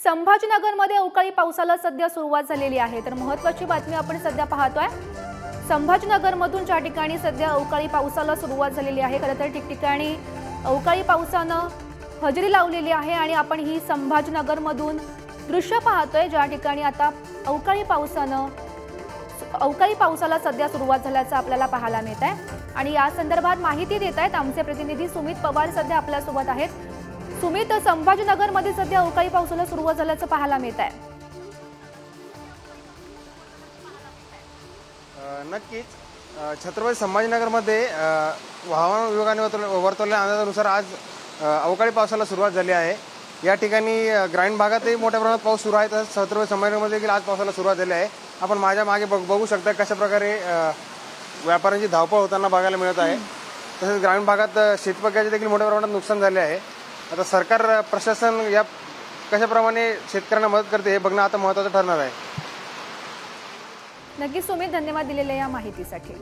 संभाजीनगरमध्ये अवकाळी पावसाला सध्या सुरुवात झालेली आहे। तर महत्त्वाची बातमी आपण सध्या पाहतोय। संभाजीनगरमधून ज्या ठिकाणी सध्या अवकाळी पावसाला सुरुवात झालेली आहे, खरं तर ठिकठिकाणी अवकाळी पावसानं हजेरी लावलेली आहे आणि आपण ही संभाजीनगरमधून दृश्य पाहतोय, ज्या ठिकाणी आता अवकाळी पावसाला सध्या सुरुवात झाल्याचं आपल्याला पाहायला मिळत आहे। आणि या संदर्भात माहिती देत आहेत आमचे प्रतिनिधी सुमित पवार सध्या आपल्या सोबत आहेत। सुमित, संभाजीनगरमध्ये सध्या अवकाळी पावसाला सुरुवात झाल्याचं पाहायला मिळत आहे। नक्कीच छत्रपती संभाजीनगरमध्ये हवामान विभागाने वर्तवलेल्या अंदाजानुसार आज अवकाळी पावसाला सुरुवात झाली आहे। या ठिकाणी ग्रामीण भागातही मोठ्या प्रमाणात पाऊस सुरू आहे, तसंच छत्रपती संभाजीनगरमध्ये देखील आज पावसाला सुरुवात झाली आहे। आपण माझ्या मागे बघू शकता कशा प्रकारे व्यापाऱ्यांची धावपळ होताना बघायला मिळत आहे। तसेच ग्रामीण भागात शेतपिकाचे देखील मोठ्या प्रमाणात नुकसान झाले आहे। आता सरकार प्रशासन या कशाप्रमाणे शेतकऱ्यांना मदत करते हे बघणं आता महत्त्वाचं ठरणार आहे। नक्की सुमित, धन्यवाद दिलेल्या या माहितीसाठी।